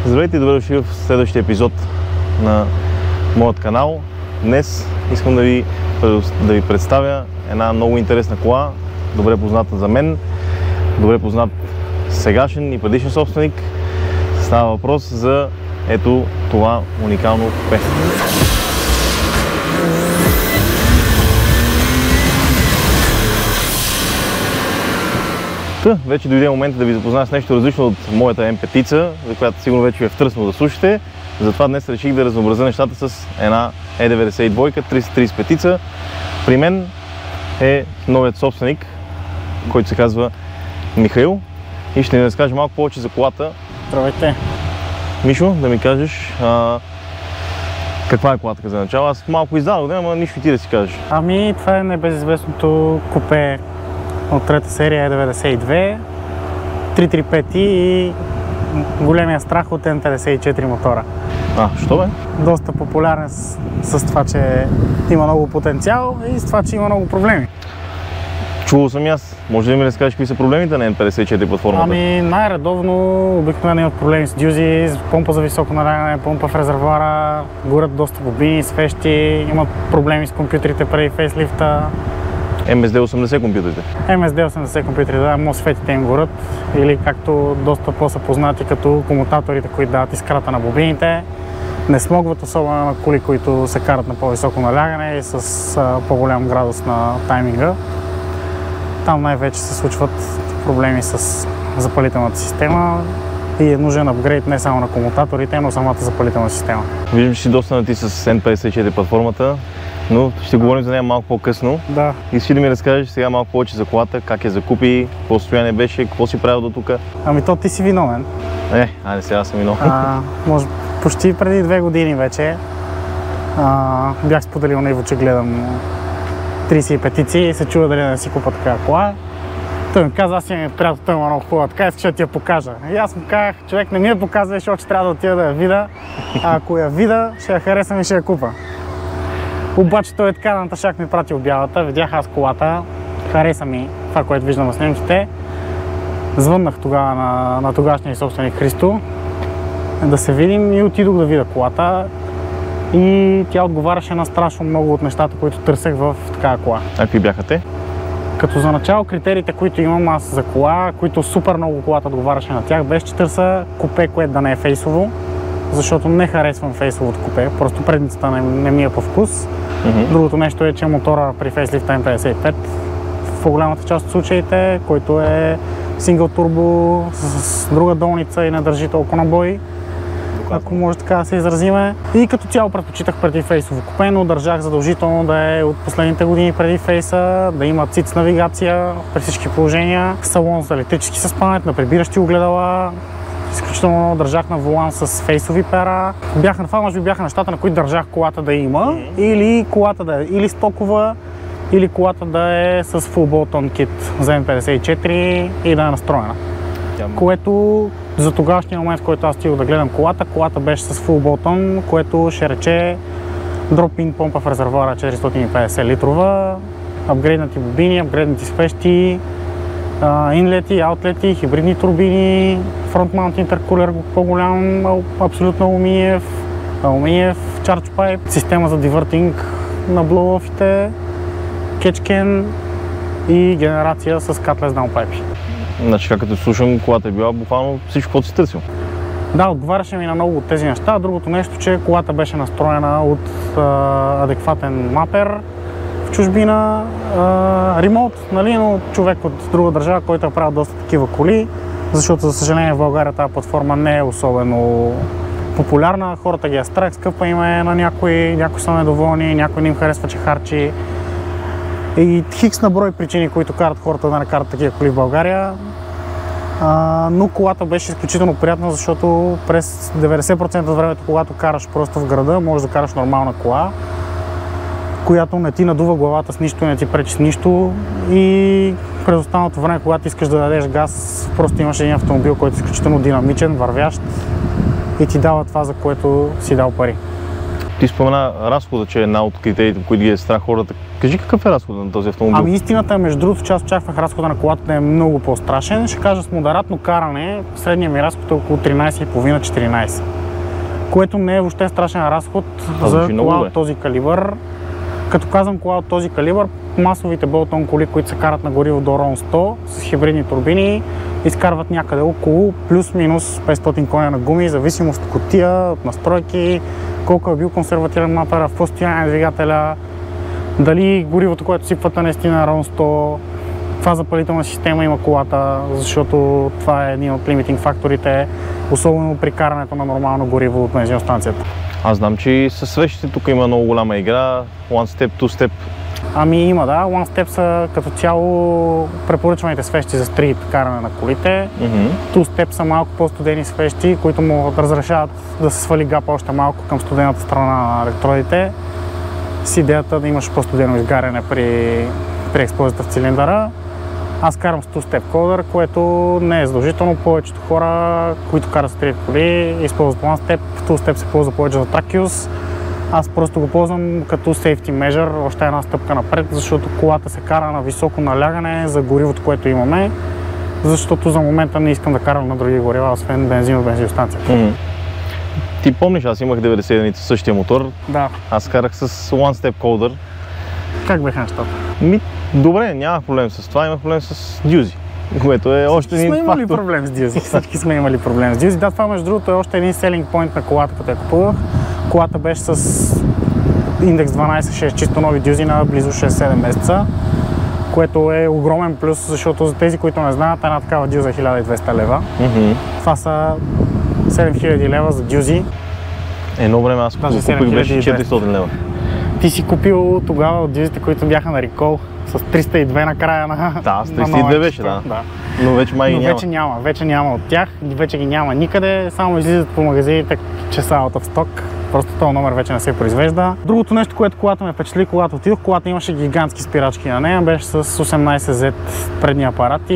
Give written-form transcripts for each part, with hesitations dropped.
Здравейте и добре дошли в следващия епизод на моят канал. Днес искам да ви представя една много интересна кола, добре позната за мен, добре познат сегашен и предишен собственик. Става въпрос за ето това уникално купе. Вече дойде момента да ви запозная с нещо различно от моята М5, за която сигурно вече ви е втръсно да слушате. Затова днес реших да разнообразя нещата с една E92 335. При мен е новият собственик, който се казва Михаил, и ще ни разкаже малко повече за колата. Здравейте! Мишо, да ми кажеш каква е колата за начало? Аз малко издадох, ама нищо ти да си кажеш. Ами, това е небезизвестното купе от трета серия E92, 335 и големия страх от М54 мотора. Що бе? Доста популярен с това, че има много потенциал и с това, че има много проблеми. Чувал съм и аз. Може ли да ми разкажеш какви са проблемите на М54 платформата? Ами, най-редовно обикновено имат проблеми с дюзи, с помпа за високо налягане, помпа в резервоара, горят доста бобини, свещи, имат проблеми с компютрите преди фейслифта. MSD80 компютрите? MSD80 компютри, да, мосфетите им горят, или както доста по-са познати като комутаторите, които дават искрата на бобините. Не смогват, особено на коли, които се карат на по-високо налягане и с по-голям градус на тайминга. Там най-вече се случват проблеми с запалителната система и е нужен апгрейд не само на комутаторите, но самата запалителна система. Виждам, че си доста нати с N54 платформата, но ще говорим за нея малко по-късно. Да. Искаш да ми разкажеш сега малко повече за колата, как я закупи, какво състояние беше, какво си правил до тук? Ами то ти си виновен. Айде сега съм виновен. Може почти преди 2 години вече бях споделил на Иво, че гледам 35-ици и се чува дали да не си купа такава кола. Той ми каза, аз имам приятел, той има много хубава, така искаш да ти я покажа. И аз му казах, човек не ми я показва, защото ще трябва да отида да я видя. А ако я видя, ще я харесам и ще я купа. Обаче той така на натъшак ми пратил бялата, видях аз колата, хареса ми това, което виждам на снимките. Звъннах тогава на тогашния собственик Христо да се видим и отидох да видя колата. И тя отговаряше на страшно много от нещата, които търсех в такава кола. А какви бяха те? Като за начало критериите, които имам аз за кола, които супер много колата отговаряше на тях, беше, че търся купе, което да не е фейсово, защото не харесвам фейсовото купе, просто предницата не ми е по вкус. Другото нещо е, че мотора при фейслифта М55 в по-голямата част от случаите, който е сингъл турбо с друга долница и не държи толкова набой, ако може така да се изразиме. И като цяло предпочитах преди фейсово купе, но държах задължително да е от последните години преди фейса, да има ЦИЦ навигация при всички положения, салон за електрически съспанет, на прибиращи огледала. Изключително много държах на волан с фейсови пера. Бяха на това, може би бяха нещата, на които държах колата да има, или колата да е или стокова, или колата да е с full bolt-on кит за М54 и да е настроена. Което за тогавашния момент, в който аз стигах да гледам колата беше с full bolt-on, което ще рече дроп-ин помпа в резервоара 450 литрова, апгрейднати бобини, апгрейднати свещи, инлети, аутлети, хибридни турбини, фронт-маунт интеркулер по-голям, абсолютно алуминиев, charge pipe, система за дивъртинг на блоу-офите, кетчкен и генерация с cutlass downpipe. Значи, като слушам, колата е била буквално всичко, което си търсил. Да, отговаряше ми на много от тези неща. Другото нещо, че колата беше настроена от адекватен мапер в чужбина, ремонт, нали, но човек от друга държава, който е правил доста такива коли, защото за съжаление в България тази платформа не е особено популярна. Хората ги е страх, скъпа им е на някои са недоволни, някой не им харесва, че харчи. И хикс на брой причини, които карат хората да не карат такива коли в България. Но колата беше изключително приятна, защото през 90% от времето, когато караш просто в града, можеш да караш нормална кола, която не ти надува главата с нищо, не ти пречи с нищо, и през останалото време, когато искаш да дадеш газ, просто имаш един автомобил, който е изключително динамичен, вървящ и ти дава това, за което си дал пари. Ти спомена разхода, че е една от критериите, които ги е страх хората. Кажи какъв е разходът на този автомобил? Ами истината е, между другото, че аз очаквах разхода на колата да е много по-страшен. Ще кажа, с модератно каране, средният ми разход е около 13,5-14. Което не е въобще страшен разход за кола от този калибър. Като казвам кола от този калибър, масовите Болтон коли, които се карат на гориво до Рон 100 с хибридни турбини, изкарват някъде около плюс-минус 500 коня на гуми, зависимост от кутия, от настройки, колко е бил консервативен мапера, в какво състояние е двигателя, дали горивото, което сипвате наистина Рон 100, каква запалителна система има колата, защото това е един от лимитинг факторите, особено при карането на нормално гориво от бензиностанцията. Аз знам, че и със свещите тук има много голяма игра, one step, two step. Ами има, да. One step са като цяло препоръчваните свещи за стрит каране на колите. Two step са малко по-студени свещи, които му разрешават да се свали гапа още малко към студената страна на електродите, с идеята да имаш по-студено изгаряне при експлозията в цилиндъра. Аз карам с Two Step Coder, което не е задължително. Повечето хора, които карат стрит коли, използват One Step. Two Step се ползва повече за track use. Аз просто го ползвам като safety measure, още една стъпка напред, защото колата се кара на високо налягане за горивото, което имаме, защото за момента не искам да карам на други горива, освен бензин от бензиностанцията. Ти помниш, аз имах 90 единица същия мотор. Да. Аз карах с One Step Coder. Как беха нещата? Добре, нямах проблем с това, имах проблем с дюзи, което е още един фактор. Всички сме имали проблем с дюзи. Всички сме имали проблем с дюзи. Да, това между другото е още един selling point на колата, като я купувах. Колата беше с индекс 12.6 чисто нови дюзи на близо 6-7 месеца, което е огромен плюс, защото за тези, които не знаят, една такава дюза е 1200 лева. Това са 7000 лева за дюзи. Едно време аз купих беше 400 лева. Ти си купил тогава от дюзите, които бяха на рекол, с 302 на края на... Да, с 302 беше, да. Но вече май ги няма. Вече няма от тях, вече ги няма никъде, само излизат по магазините, че са out of stock. Просто този номер вече не се произвежда. Другото нещо, което колата ме впечатли, когато отидох, колата имаше гигантски спирачки на нея, беше с 18Z предни апарати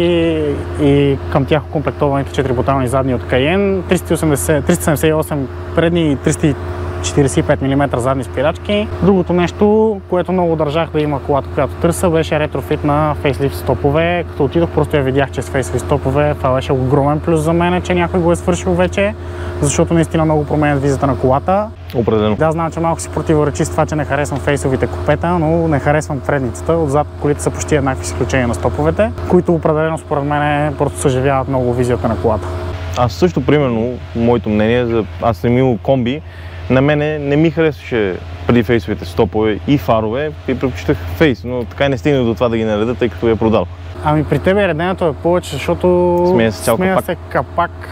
и към тях окомплектованите 4-бутални задни от Cayenne, 378 предни и 345 мм задни спирачки. Другото нещо, което много държах да има колата, която търся, беше ретрофит на фейслифт стопове. Като отидох, просто я видях, че с фейслифт стопове. Това беше огромен плюс за мен, че някой го е свършил вече, защото наистина много променят визата на колата. Определено. Да, знам, че малко си противоречи с това, че не харесвам фейсовите купета, но не харесвам предницата. Отзад колите са почти еднакви с изключение на стоповете, които определено според мен просто съживяват много визията на колата. Аз също, примерно, моето мнение, аз съм имал комби, на мене не ми харесваше преди фейсовите стопове и фарове и предпочитах фейс, но така и не стигнах до това да ги нареда, тъй като я продал. Ами при тебе реденето е повече, защото сменя се капак,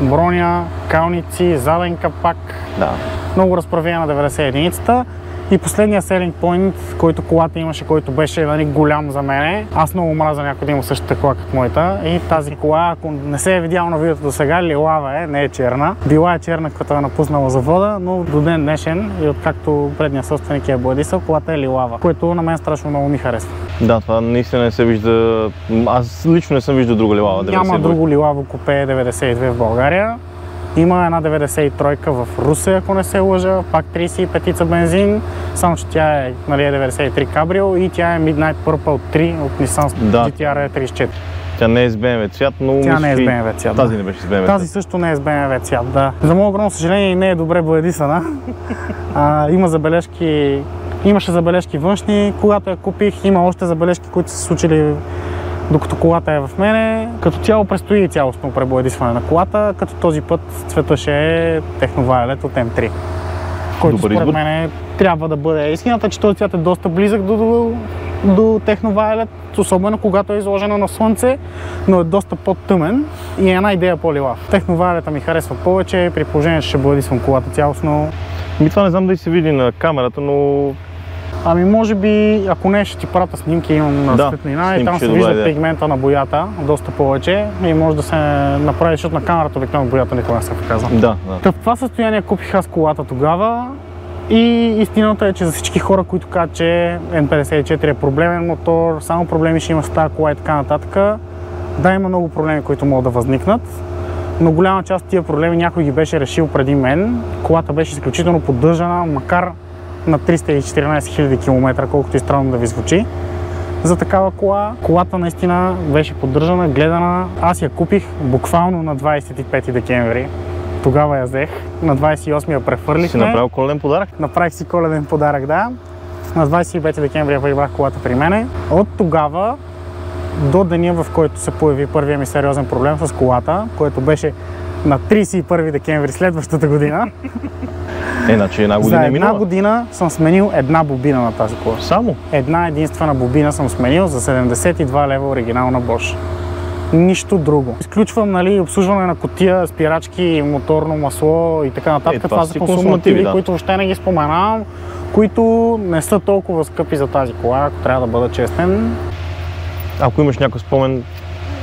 броня, калници, заден капак. Да. Много разправя на 90 единицата. И последния selling point, който колата имаше, който беше голям за мене. Аз много мразя някой да има същата кола като моята. И тази кола, ако не се е видяла на видеото до сега, лилава е, не е черна. Била е черна, като е напуснала завода, но до ден днешен и откакто предния собственик е бладисал, колата е лилава, което на мен страшно много ми харесва. Да, това наистина не се вижда. Аз лично не съм виждал друга лилава 92. Няма друго лилаво купе 92 в България. Има една 93 в Русе, ако не се лъжа, пак 35-ца бензин, само че тя е 93 кабрио и тя е Midnight Purple 3 от Nissan GT-R 34. Тя не е с BMW цвят, но тя не е с BMW цвят. Тази не беше с BMW цвят. Тази също не е с BMW цвят, да. За мое огромно съжаление не е добре боядисана. Има забележки, имаше забележки външни, когато я купих, има още забележки, които са се случили докато колата е в мене. Като цяло предстои цялостно пребоядисване на колата, като този път цветът ще е Techno-Violet от M3, който според мен трябва да бъде. Истината е, че този цвят е доста близък до Techno-Violet, особено когато е изложено на слънце, но е доста по-тъмен и е една идея по-лилав. Techno-Violet ми харесва повече, при положение, че ще боядисвам колата цялостно. Това не знам дали се види на камерата, но... Ами може би, ако не, ще ти пратя снимки, имам на светлина и там се вижда пигмента на боята доста повече и може да се направи, защото на камерата обикновено боята никога не се показва. Да. В това състояние купих аз колата тогава и истината е, че за всички хора, които казват, че N54 е проблемен мотор, само проблеми ще има с тази кола и така нататък, да, има много проблеми, които могат да възникнат, Но голяма част от тия проблеми някой ги беше решил преди мен. Колата беше изключително поддържана, макар на 314 000 км, колкото и странно да ви звучи. За такава кола. Колата наистина беше поддържана, гледана. Аз я купих буквално на 25 декември. Тогава я взех. На 28 я прехвърлихме. Си направил коледен подарък? Направих си коледен подарък, да. На 25 декември я прибрах колата при мене. От тогава до деня, в който се появи първия ми сериозен проблем с колата, което беше на 31 декември следващата година. Значи една година За е минала. една година съм сменил една бобина на тази кола. Само? Една единствена бобина съм сменил за 72 лева оригинална Bosch. Нищо друго. Изключвам обслужване на кутия, спирачки, моторно масло и така нататък. Това са консумативи, които въобще не ги споменавам, които не са толкова скъпи за тази кола, ако трябва да бъда честен. Ако имаш някакъв спомен,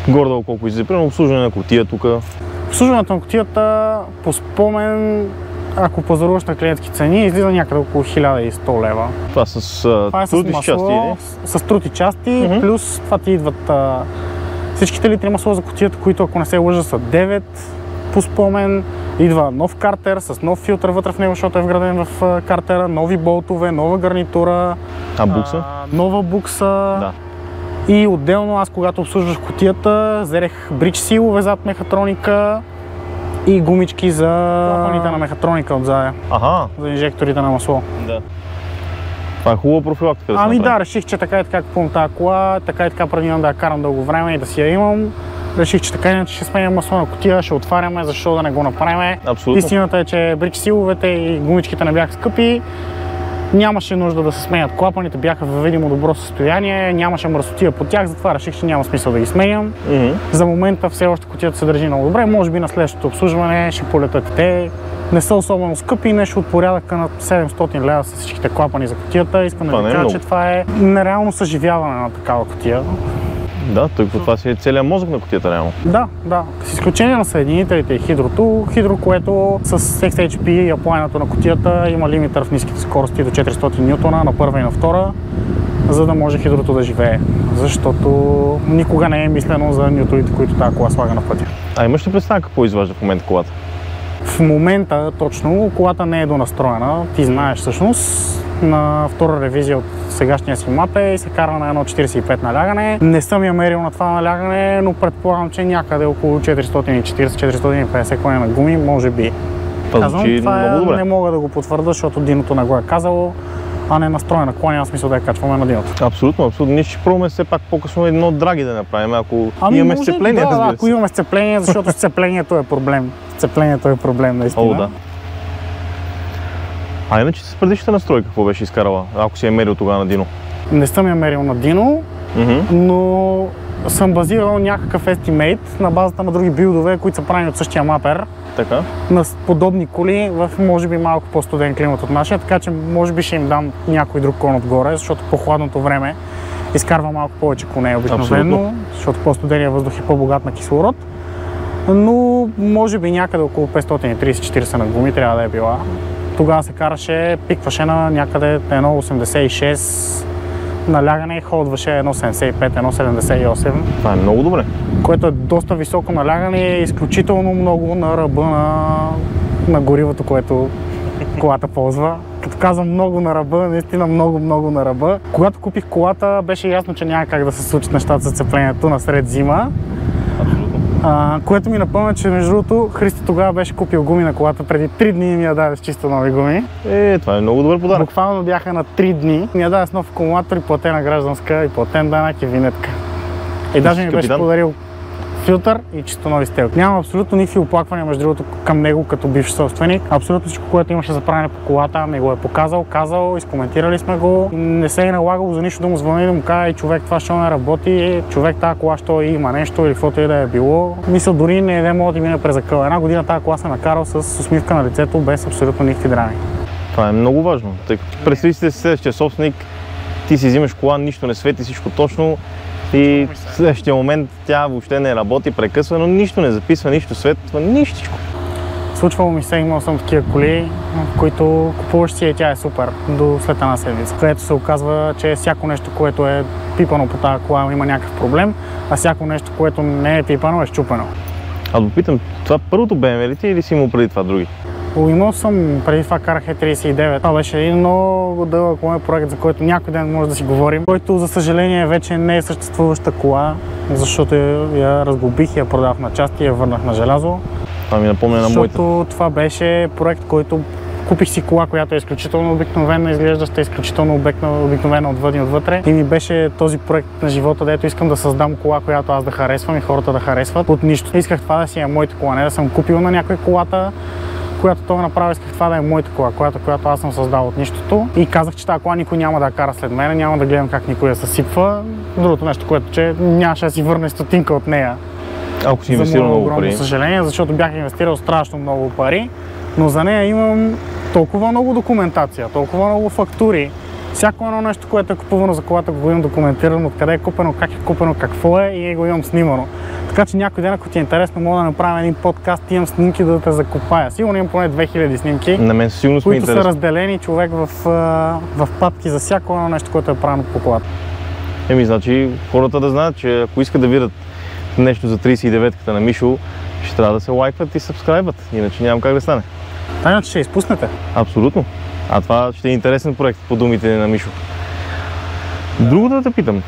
горе-долу колко излиза, примерно обслужване на кутия тук. Обслужването на кутията по спомен, ако пазаруваш на клиентски цени, излиза някъде около 1100 лева. Това с труд и части, или? С труд и части, плюс това ти идват всичките литри масло за кутията, които, ако не се лъжа, са 9 по спомен. Идва нов картер с нов филтър вътре в него, защото е вграден в картера, нови болтове, нова гарнитура. Букса? Нова букса. Да. И отделно аз, когато обслужвах кутията, взех бридж силове зад мехатроника и гумички за клапаните на мехатроника отзаде. За инжекторите на масло. Да. Това е хубава профилактика да се направи. Да, реших, че така и така купувам тази кола, така и така предимам да я карам дълго време и да си я имам. Реших, че така иначе ще сменям масло на кутия, ще отваряме, защо да не го направим. Абсолютно. Истината е, че бридж силовете и гумичките не бяха скъпи. Нямаше нужда да се сменят клапаните, бяха в видимо добро състояние, нямаше мръсотия по тях, затова реших, че няма смисъл да ги сменям. За момента все още кутията се държи много добре, може би на следващото обслужване ще полетат и те. Не са особено скъпи, нещо от порядъка на 700 лева с всичките клапани за кутията. Искам да ви кажа, че това е нереално съживяване на такава кутия. Да, тъй като това си е целият мозък на кутията реално. Да. С изключение на съединителите и хидрото. Хидро, което с XHP и аплайнато на кутията има лимитър в ниските скорости до 400 нютона на първа и на втора, за да може хидрото да живее. Защото никога не е мислено за нютоните, които тази кола слага на пътя. Имаш ли представа какво изважда в момента колата? В момента точно колата не е донастроена. Ти знаеш всъщност. На втора ревизия от сегашния си мапе и се кара на 1.45 налягане. Не съм я мерил на това налягане, но предполагам, че някъде около 440-450 коня на гуми, може би. Това не мога да го потвърда, защото Диното не го е казало, а не е настроена кола, няма смисъл да я качваме на Диното. Абсолютно. Ние ще пробваме все пак по-късно едно драги да направим, ако имаме сцепление, разбира се. Ако имаме сцепление, защото сцеплението е проблем. Сцеплението е проблем, наистина. Да. Иначе с предишната настройка какво беше изкарала, ако си я мерил тогава на Дино? Не съм я мерил на Дино, но съм базирал някакъв естимейт на базата на други билдове, които са правени от същия мапер. Така? На подобни коли в може би малко по-студен климат от нашия, така че може би ще им дам някой друг кон отгоре, защото по-хладното време изкарва малко повече коне обикновено, защото по-студения въздух е по-богат на кислород. Но може би някъде около 530-40 на гуми трябва да е била. Тогава се караше, пикваше на някъде 1.86 налягане и ходваше 1.75-1.78. Това е много добре. Което е доста високо налягане и е изключително много на ръба на горивото, което колата ползва. Като казвам много на ръба, наистина много на ръба. Когато купих колата, беше ясно, че няма как да се случат нещата за сцеплението насред зима. Което ми напомня, че между другото Христо тогава беше купил гуми на колата, преди 3 дни ми я даде с чисто нови гуми. Това е много добър подарък. Буквално бяха на 3 дни. Ми я даде с нов акумулатор и платена гражданска и платен данък и винетка. И даже ми беше подарил филтър и чисто нови стелки. Няма абсолютно никакви оплаквания между другото към него като бивш собственик. Абсолютно всичко, което имаше за правене по колата, ми го е казал, изкоментирали сме го. Не се е налагало за нищо да му звъни и да му кажа, човек, това ще не работи, човек, тази кола ще има нещо или каквото и да е било. Мисля, дори не мога да мине през акъл. Една година тази кола се накарал с усмивка на лицето, без абсолютно никакви драми. Това е много важно, тъй като представи си следващия собственик, ти си взимаш кола, нищо не свети, всичко точно. И в следващия момент тя въобще не работи, прекъсва, но нищо не записва, нищо светва, нищичко. Случвало ми се, имал съм такива коли, които купуваш си и тя е супер до след една седмица, където се оказва, че всяко нещо, което е пипано по тази кола, има някакъв проблем, а всяко нещо, което не е пипано, е счупено. А да питам, това първото BMW ли ти или си имал преди това други? Имал съм, преди това карах E39. Това беше един много дълъг мой проект, за който някой ден може да си говорим, който за съжаление вече не е съществуваща кола, защото я разглобих и я продах на части и я върнах на желязо. Това ми напомня на моята. Защото това беше проект, който купих си кола, която е изключително обикновена, изглеждаща изключително обикновена отвън и отвътре. И ми беше този проект на живота, дето искам да създам кола, която аз да харесвам и хората да харесват от нищо. Исках това да си е моята кола, не да съм купил на някой колата, която той направи, исках това да е моята кола, която аз съм създал от нищото. И казах, че тази кола никой няма да я кара след мен, няма да гледам как никой я съсипва. Другото нещо, което че нямаше да си върне стотинка от нея. Ако си инвестирал много пари. За съжаление, защото бях инвестирал страшно много пари, но за нея имам толкова много документация, толкова много фактури. Всяко едно нещо, което е купувано за колата, го имам документирано, откъде е купено, как е купено, какво е и го имам снимано. Така че някой ден, ако ти е интересно, мога да направим един подкаст, имам снимки да те закопая. Сигурно имам поне 2000 снимки, на мен сигурно които са разделени човек в папки за всяко едно нещо, което е правено по колата. Значи хората да знаят, че ако искат да видят нещо за 39-ката на Мишо, ще трябва да се лайкват и сабскрайбват, иначе нямам как да стане. Иначе ще изпуснете. Абсолютно. А това ще е интересен проект, по думите на Мишо. Другото да те питам.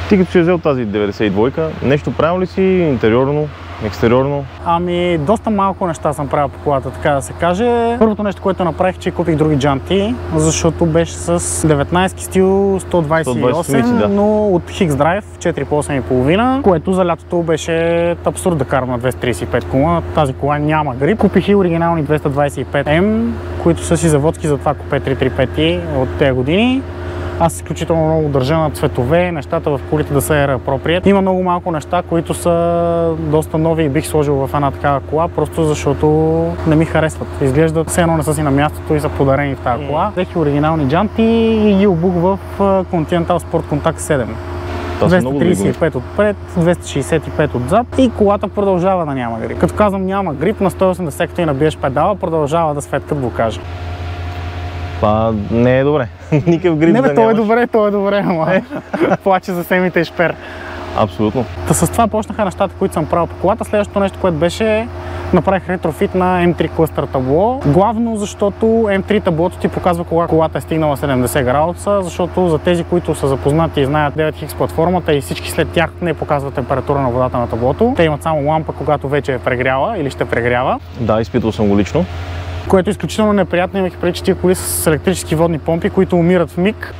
Ти като си взел тази 92-ка, нещо правил ли си интериорно, екстериорно? Ами, доста малко неща съм правил по колата, така да се каже. Първото нещо, което направих, че купих други джанти, защото беше с 19 стил 128, да. Но от X-Drive 4 по 8,5, което за лятото беше абсурд да карам на 235 кола. Тази кола няма грип. Купих и оригинални 225M, които са си заводски за това купе 335 от тези години. Аз изключително много държа на цветове, нещата в колите да са Era Appropriate. Има много малко неща, които са доста нови и бих сложил в една такава кола, просто защото не ми харесват. Изглеждат все едно не са си на мястото и са подарени в тази кола. Взех оригинални джанти и ги обух в Continental Sport Contact 7. 235 отпред, 265 отзад и колата продължава да няма грип. Като казвам няма грип, на 180 като и набиеш педала, продължава да светкат блокажа. Това не е добре. Никакъв грип да нямаш. То е добре, ама плаче за семите и шпер. Абсолютно. Та с това почнаха нещата, които съм правил по колата. Следващото нещо, което беше, направих ретрофит на M3 Cluster табло. Главно защото M3 таблото ти показва кога колата е стигнала 70 градуса, защото за тези, които са запознати и знаят 9X платформата и всички след тях не показват температура на водата на таблото. Те имат само лампа, когато вече е прегряла или ще прегрява. Да, изпитал съм го лично. Което е изключително неприятно, имайки преди, че тия коли с електрически водни помпи, които умират в миг.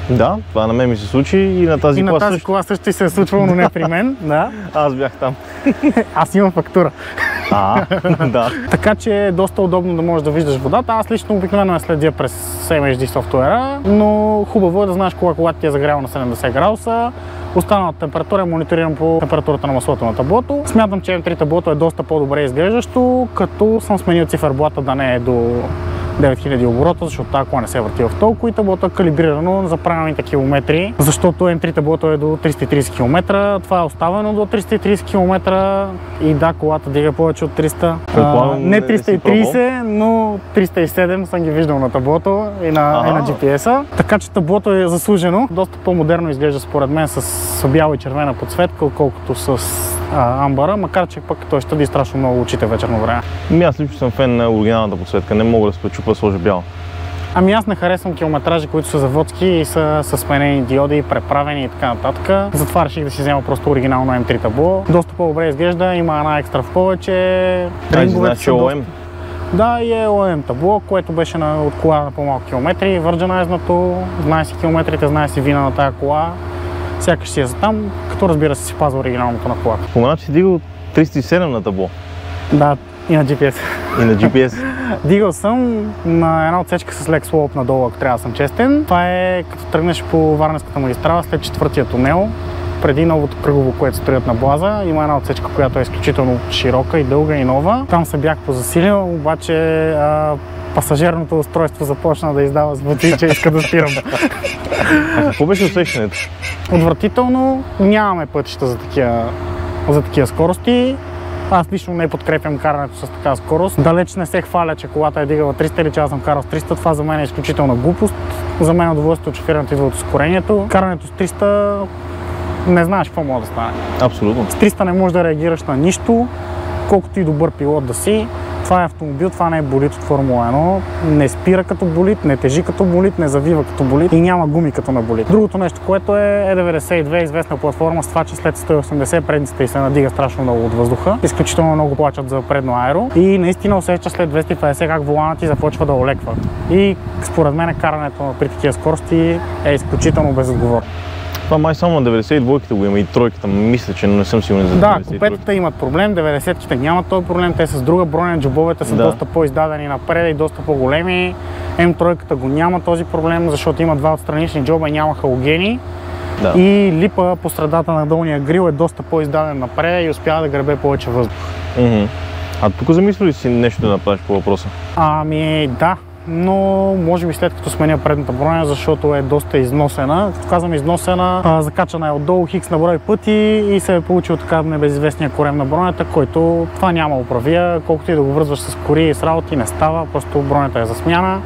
Да, това на мен ми се случи и на тази кола също. И на тази кола също се е случвало, но не при мен. Да. Аз бях там. Аз имам фактура. Да. Така че е доста удобно да можеш да виждаш водата. Аз лично обикновено я следя през MHD софтуера, но хубаво е да знаеш кога колата ти е загряла на 70 градуса. Останалата температура е мониторирам по температурата на маслото на таблото. Смятам, че M3 таблото е доста по-добре изглеждащо, като съм сменил циферблата да не е до 9000 оборота, защото тази кола не се върти в толкова и таблото е калибрирано за правилните километри, защото M3 таблото е до 330 км, това е оставено до 330 км и да, колата дига повече от 300. Не 330, но 307 съм ги виждал на таблото и на GPS-а. Така че таблото е заслужено. Доста по-модерно изглежда според мен с бяла и червена подсветка, отколкото с амбара, макар че пък той ще ди страшно много очите вечерно време. Аз лично съм фен на оригиналната подсветка, не мога да се пречупа да сложа бяла. Ами аз не харесвам километражи, които са заводски и са сменени диоди, преправени и така нататък. Затова реших да си взема просто оригинално M3 табло. Доста по-добре изглежда, има една екстра в повече. Значи OM? Да, и е OM табло, което беше от кола на по-малко километри. Върджанайзнато, знае си километрите, знае си вина на тая кола. Сякаш си е за там, като разбира се си пазва оригиналното на колата. Спомена, че си дигал 307 на табло. Да, и на GPS. И на GPS. Дигал съм на една отсечка с лек слоуп надолу, ако трябва да съм честен. Това е като тръгнеш по Варненската магистрала след четвъртия тунел, преди новото кръгово, което строят на Блаза. Има една отсечка, която е изключително широка и дълга и нова. Там се бях позасилил, обаче пасажирното устройство започна да издава звуци, че иска да спирам. А какво беше усещането? Отвратително, нямаме пътища за такива скорости. Аз лично не подкрепям карането с такава скорост. Далеч не се хваля, че колата е дигала 300 или че аз съм карал с 300. Това за мен е изключителна глупост. За мен удоволствието от шофирането идва от ускорението. Карането с 300 не знаеш какво може да стане. Абсолютно. С 300 не можеш да реагираш на нищо. колкото и добър пилот да си, това е автомобил, това не е болид от Формула 1, не спира като болид, не тежи като болид, не завива като болид и няма гуми като на болид. Другото нещо, което е E92, известна платформа с това, че след 180 предницата и се надига страшно много от въздуха. Изключително много плачат за предно аеро и наистина усеща след 250 как воланът ти започва да олеква. И според мен карането при такива скорости е изключително безотговорно. Това май само на 92-ките го има и тройката, мисля, че не съм сигурен за 93-ките. Да, купетата имат проблем, 90-ките нямат този проблем, те с друга броня, джобовете са доста по-издадени напред и доста по-големи. М3-ката го няма този проблем, защото има два отстранични джоба и няма халогени. Да. И липа по средата на долния грил е доста по-издаден напред и успява да гребе повече въздух. А тук замисли ли си нещо да направиш по въпроса? Ами да. Но може би след като сменя предната броня, защото е доста износена. Като казвам износена, закачана е отдолу хикс на брой пъти и се е получил така небезизвестния корем на бронята, който това няма оправия. Колкото и да го връзваш с кори и с работи, не става, просто бронята е за смяна.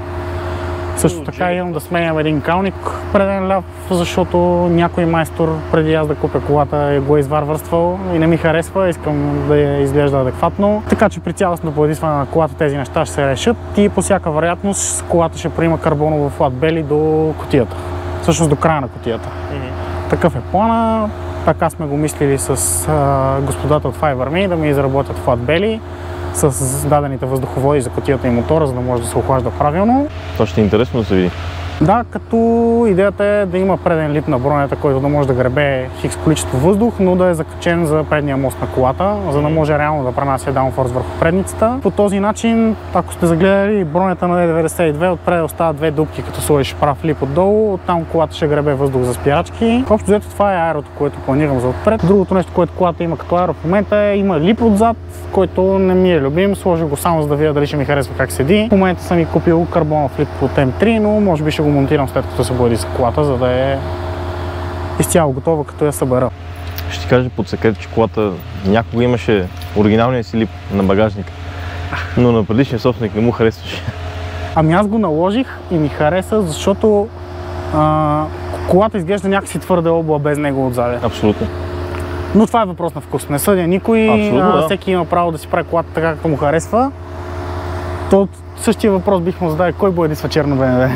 Също така имам да сменям един калник преден ляв, защото някой майстор преди аз да купя колата го е изварвърствал и не ми харесва, искам да я изглежда адекватно. Така че при цялостно поедисване на колата тези неща ще се решат и по всяка вероятност колата ще приема карбоново флатбели до кутията, всъщност до края на кутията. Такъв е плана, така сме го мислили с господата от FiberMe да ми изработят флатбели с дадените въздуховоди за кутията и мотора, за да може да се охлажда правилно. Това ще е интересно да се види. Да, като идеята е да има преден лип на бронята, който да може да гребе хикс количество въздух, но да е закачен за предния мост на колата, за да може реално да пренася даунфорс върху предницата. По този начин, ако сте загледали бронята на E92, отпред остават две дупки, като сложиш прав лип отдолу, оттам колата ще гребе въздух за спирачки. Общо взето това е аерото, което планирам за отпред. Другото нещо, което колата има като аеро в момента е, има лип отзад, който не ми е любим, сложих го само за да видя дали ще ми харесва как седи. В момента съм и купил карбонов лип от M3, но може би ще го монтирам след като се бояди с колата, за да е изцяло готова, като я събера. Ще ти кажа под секрет, че колата някога имаше оригиналния си лип на багажника, но на предишния собственик не му харесваше. Ами аз го наложих и ми хареса, защото колата изглежда някакси твърде обла без него отзаде. Абсолютно. Но това е въпрос на вкус. Не съдя никой, да. Всеки има право да си прави колата така, както му харесва. То същия въпрос бих му задал, кой боядисва черно БМВ?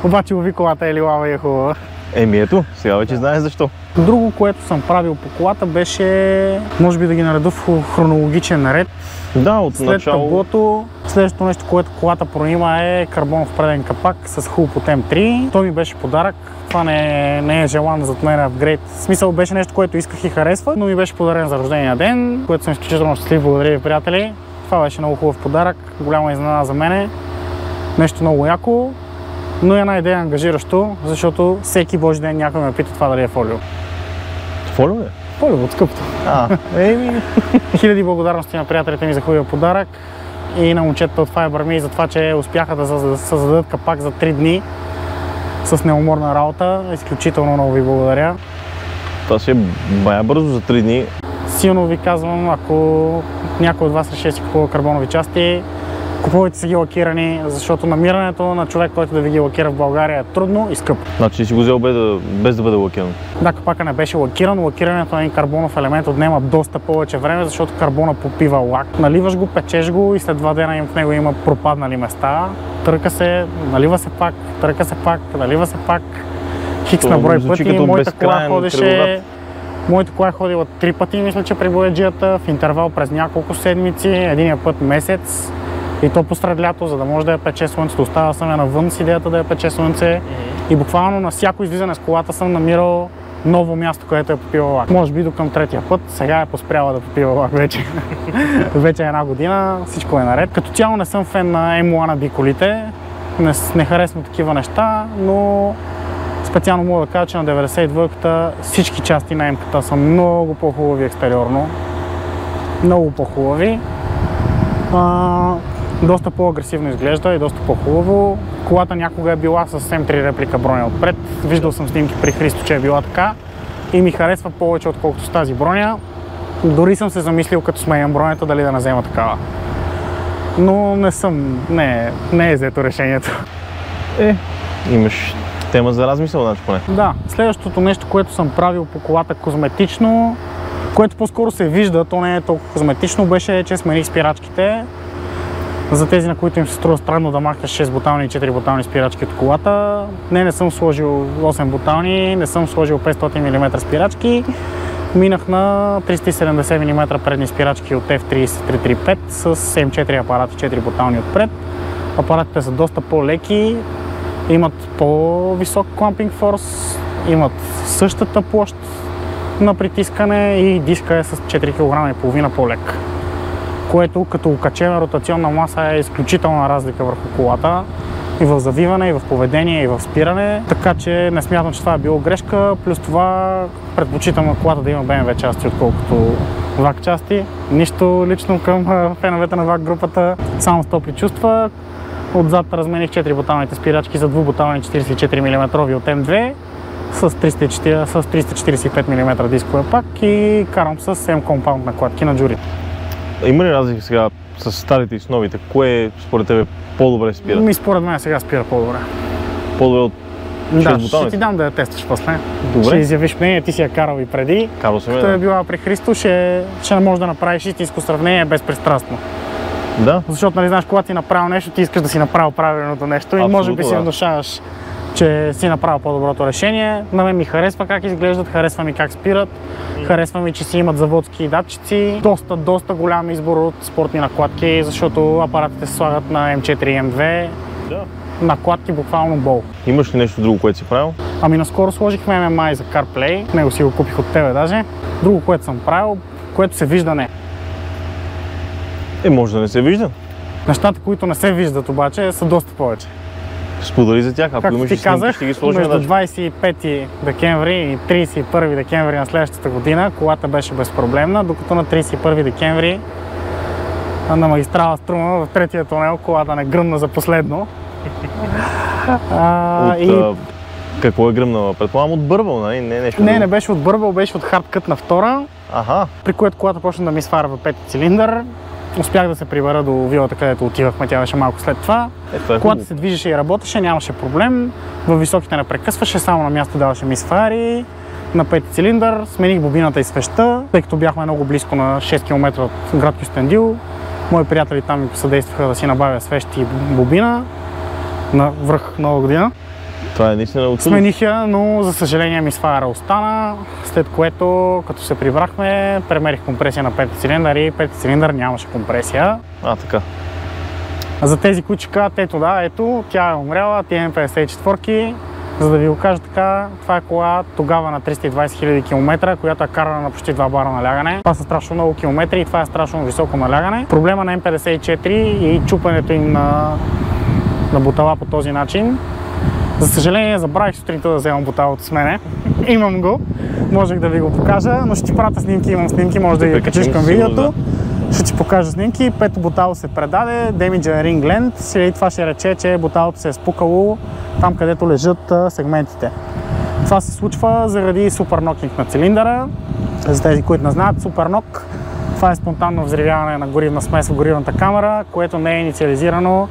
Обаче лови колата е лилава и е хубава. Еми ето, сега вече знаеш защо. Друго, което съм правил по колата беше, може би да ги нареда в хронологичен наред. Да, от след начало. таблото, следващото нещо, което колата пронима е карбонов преден капак с хубав от M3. Той ми беше подарък. Това не е желан зад мен апгрейд. В смисъл беше нещо, което исках и харесва, но ми беше подарен за рождения ден, което съм изключително щастлив. Благодаря ви, приятели. Това беше много хубав подарък, голяма изненада за мене. Нещо много яко, но една идея ангажиращо, защото всеки божи ден някой ме пита това дали е фолио. Фолио е? Фолио от скъпто. Хиляди благодарности на приятелите ми за хубавия подарък и на момчетата от FiberMe за това, че успяха да създадат капак за 3 дни с неуморна работа. Изключително много ви благодаря. Това си е бая бързо за 3 дни. Силно ви казвам, ако някой от вас реши да си купува карбонови части, купувайте си ги лакирани, защото намирането на човек, който да ви ги лакира в България е трудно и скъпо. Значи си го взел без да бъде лакиран? Да, капака не беше лакиран. Лакирането на един карбонов елемент отнема доста повече време, защото карбона попива лак. Наливаш го, печеш го и след 2 дена в него има пропаднали места. Търка се, налива се пак, търка се пак, налива се пак. Хикс на брой пъти. Моята кола е ходила 3 пъти, мисля, че при бояджията, в интервал през няколко седмици, единия път месец. И то посред лято, за да може да я пече слънцето. Оставя съм я навън с идеята да я пече слънце. И буквално на всяко излизане с колата съм намирал ново място, където е попила лак. Може би до към 3-тия път, сега е поспряла да попива лак вече. Вече е 1 година, всичко е наред. Като цяло не съм фен на M1 на биколите, не харесвам такива неща, но специално мога да кажа, че на 92-ката всички части на М-ката са много по-хубави екстериорно. Много по-хубави. Доста по-агресивно изглежда и доста по-хубаво. Колата някога е била с М3 реплика броня отпред. Виждал съм снимки при Христо, че е била така и ми харесва повече отколкото с тази броня. Дори съм се замислил, като сменям бронята, дали да не взема такава. Но не е взето решението. Имаш тема за размисъл, значи поне. Да, следващото нещо, което съм правил по колата козметично Което по-скоро се вижда, то не е толкова козметично, беше, че смених спирачките. За тези, на които им се струва странно да махнеш 6 бутални и 4 бутални спирачки от колата. Не съм сложил 8 бутални, не съм сложил 500 мм спирачки. Минах на 370 мм предни спирачки от F30-335 с M4 апарати, 4 бутални отпред. Апаратите са доста по-леки, имат по-висок клампинг форс, имат същата площ на притискане и диска е с 4,5 кг по-лек. Което като окачена ротационна маса е изключителна разлика върху колата и в завиване, и в поведение, и в спиране. Така че не смятам, че това е било грешка. Плюс това предпочитам на колата да има BMW части, отколкото VAG части. Нищо лично към феновете на VAG групата, само с топли чувства. Отзад размених 4 буталните спирачки за 2 бутални 44 мм от M2 с 345 мм дискове пак и карам с M-Compound накладки на Jury. Има ли разлика сега с старите и с новите? Кое според тебе по-добре спира? Според мен сега спира по-добре. По-добре от 6 бутални? Ще ти дам да я тестваш после. Добре. Ще изявиш мнение, ти си я карал и преди. Карал съм Като е била при Христо, ще не можеш да направиш истинско сравнение безпристрастно. Да. Защото, нали знаеш, когато ти направил нещо, ти искаш да си направил правилното нещо и може би си внушаваш, че си направил по-доброто решение. На мен ми харесва как изглеждат, харесва ми как спират, харесва ми, че си имат заводски датчици. Доста голям избор от спортни накладки, защото апаратите се слагат на M4 и M2. Да. Накладки буквално бол. Имаш ли нещо друго, което си правил? Ами наскоро сложихме MMI за CarPlay, него си го купих от тебе даже. Друго, което съм правил, което се вижда не. Може да не се вижда. Нещата, които не се виждат обаче, са доста повече. Сподели за тях, ако както имаш ти снимки, казах, ще ги сложим. Между 25 декември и 31 декември на следващата година колата беше безпроблемна, докато на 31 декември на магистрала Струма в третия тунел колата не гръмна за последно. Какво е гръмнала? Предполагам от бърбъл, нали? Не беше от бърбъл, беше от хардкът на втора, при което колата почна да ми сварва пети цилиндър. Успях да се прибера до вилата, където отивахме, тя беше малко след това. Колата се движеше и работеше, нямаше проблем. Във високите не прекъсваше, само на място даваше мисфари. На пети цилиндър смених бобината и свеща, тъй като бяхме много близко на 6 км от град Кюстендил. Мои приятели там ми посъдействаха да си набавя свещи и бобина на връх Нова година. Това е наистина от Смених я, но за съжаление мисфара остана, след което като се прибрахме, премерих компресия на пети цилиндър и пети цилиндър нямаше компресия. Така. За тези, които ще кажат, ето, тя е умряла, тя М54-ки, за да ви го кажа така, това е кола тогава на 320 000 км, която е карана на почти 2 бара налягане. Това са страшно много километри и това е страшно високо налягане. Проблема на М54 и чупането им на бутала по този начин. За съжаление, забравих сутринта да вземам буталото с мене. Имам го, можех да ви го покажа, но ще ти пратя снимки, имам снимки, може да ги качиш към видеото. Ще ти покажа снимки, пето бутало се предаде, Damage Ring Length, и това ще рече, че буталото се е спукало там, където лежат сегментите. Това се случва заради супернокинг на цилиндъра. За тези, които не знаят, супернок, това е спонтанно взривяване на горивна смес в горивната камера, което не е инициализирано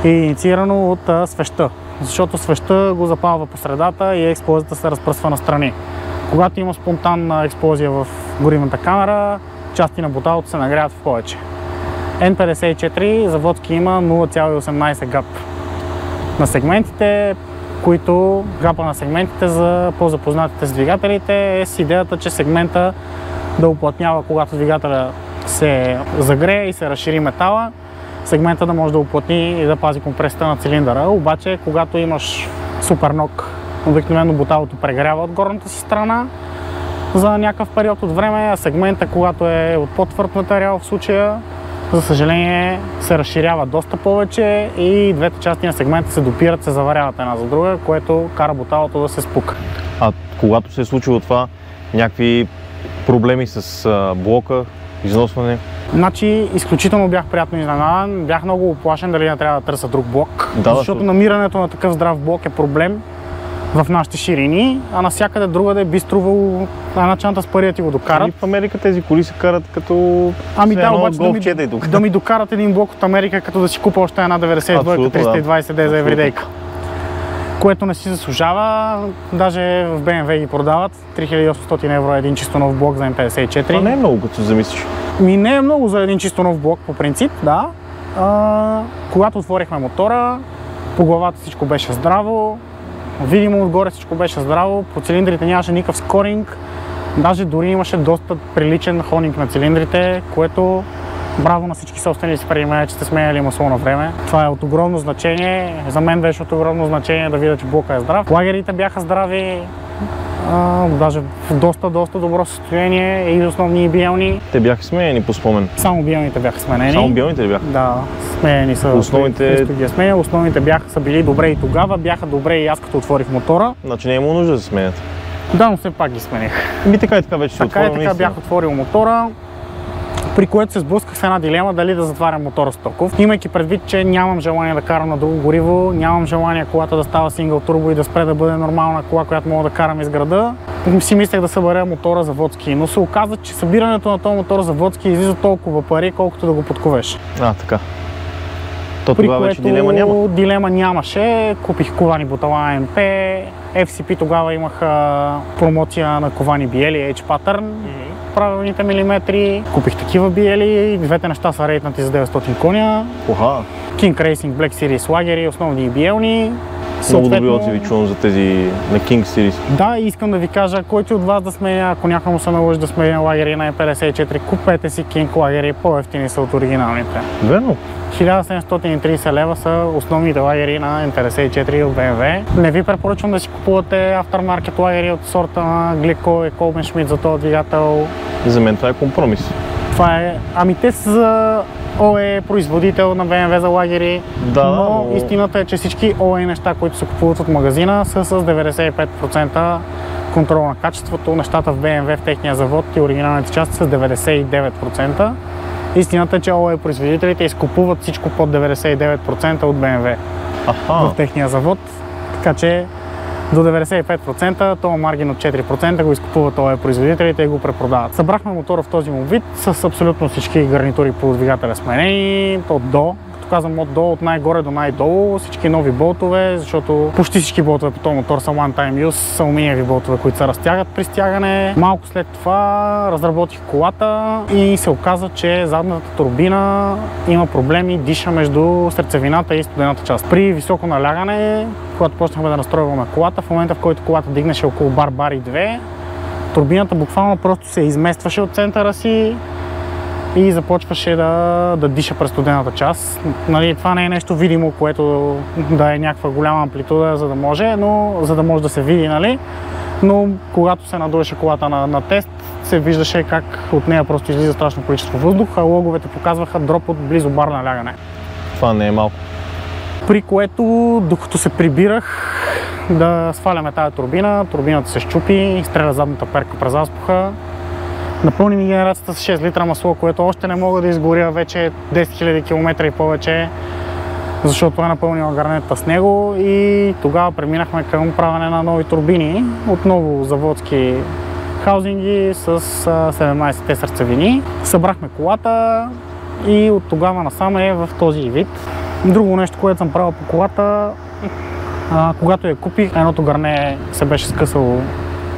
и инициирано от свеща. Защото свеща го запалва по средата и експлозията се разпръсва настрани. Когато има спонтанна експлозия в горивната камера, части на буталото се нагряват в повече. N54 заводски има 0,18 гап на сегментите, които гапа на сегментите за по-запознатите с двигателите е с идеята, че сегмента да уплътнява, когато двигателя се загрее и се разшири метала, сегмента да може да уплътни и да пази компресията на цилиндъра. Обаче, когато имаш супернок, обикновено буталото прегрява от горната си страна за някакъв период от време, а сегмента, когато е от по-твърд материал, в случая, за съжаление, се разширява доста повече и двете части на сегмента се допират, се заваряват една за друга, което кара буталото да се спука. А когато се е случило това, някакви проблеми с блока, износване? Значи, изключително бях приятно изненадан, бях много оплашен дали не трябва да търся друг блок, защото намирането на такъв здрав блок е проблем в нашите ширини, а навсякъде другаде би струвало една чанта с пари да ти го докарат. И в Америка тези коли се карат като обаче да ми докарат един блок от Америка, като да си купа още една 92 320 D за евридейка. което не си заслужава. Даже в BMW ги продават. 3800 евро е един чисто нов блок за М54. Това не е много, като се замислиш. Не е много за един чисто нов блок по принцип, да. Когато отворихме мотора, по главата всичко беше здраво, видимо отгоре всичко беше здраво, по цилиндрите нямаше никакъв скоринг, даже дори имаше доста приличен ходинг на цилиндрите, което браво на всички собственици преди мен, че сте сменяли масло на време. Това е от огромно значение, за мен беше от огромно значение да видя, че блока е здрав. Лагерите бяха здрави, даже в доста добро състояние и основни и биелни. Те бяха сменени по спомен. Само биелните бяха сменени. Само биелните ли бяха? Да, сменени са. Основните са били добре и тогава, бяха добре и аз като отворих мотора. Значи не е имало нужда да се сменят. Да, но все пак ги смених. Така и така вече се отворил. Така бях отворил мотора, при което се сблъсках с една дилема дали да затварям мотора стоков. Имайки предвид, че нямам желание да карам на друго гориво, нямам желание колата да става сингъл турбо и да спре да бъде нормална кола, която мога да карам из града, си мислех да събера мотора заводски, но се оказа, че събирането на този мотор заводски излиза толкова пари, колкото да го подковеш. Така. То тогава вече дилема няма? Дилема нямаше. Купих ковани бутала АМП, FCP тогава имаха промоция на ковани биели, H-Pattern, правилните милиметри. Купих такива биели, двете неща са рейтнати за 900 коня. King Racing Black Series лагери, основни и биелни. Много добри отзиви чувам за тези на King Series. Да, искам да ви кажа, който от вас да сменя, ако някой му се наложи да сменя лагери на М54, купете си King лагери, по-евтини са от оригиналните. Верно. 1730 лева са основните лагери на М54 от BMW. Не ви препоръчвам да си купувате автормаркет лагери от сорта на Glico и Kolbenschmidt за този двигател. За мен това е компромис. Това е... те са за ОЕ производител на BMW за лагери, но истината е, че всички ОЕ неща, които се купуват от магазина, са с 95% контрол на качеството. Нещата в BMW в техния завод и оригиналните части са с 99%. Истината е, че ОЕ производителите изкупуват всичко под 99% от BMW в техния завод, така че до 95%, този маргин от 4% го изкупуват ОЕ производителите и го препродават. Събрахме мотора в този му вид с абсолютно всички гарнитури по двигателя сменени, от до. Като казвам от до, от най-горе до най-долу, всички нови болтове, защото почти всички болтове по този мотор са one-time use, са алуминиеви болтове, които се разтягат при стягане. Малко след това разработих колата и се оказа, че задната турбина има проблеми, диша между сърцевината и студената част. При високо налягане, когато почнахме да настройваме колата, в момента в който колата дигнеше около бар и 2, турбината буквално просто се изместваше от центъра си и започваше да диша през студената част. Това не е нещо видимо, което да е някаква голяма амплитуда, за да може да се види, но когато се надуеше колата на тест, се виждаше как от нея просто излиза страшно количество въздух, а логовете показваха дроп от близо бар налягане. Това не е малко. При което, докато се прибирах да сваляме тази турбина, турбината се счупи, изстреля задната перка през азбуха. Напълни ми генерацията с 6 литра масло, което още не мога да изгоря вече 10 000 км и повече, защото е напълнила гарнетата с него и тогава преминахме към правене на нови турбини, отново заводски хаузинги с 17-те сърцевини. Събрахме колата и от тогава насам е в този вид. Друго нещо, което съм правил по колата, когато я купих, едното гърне се беше скъсало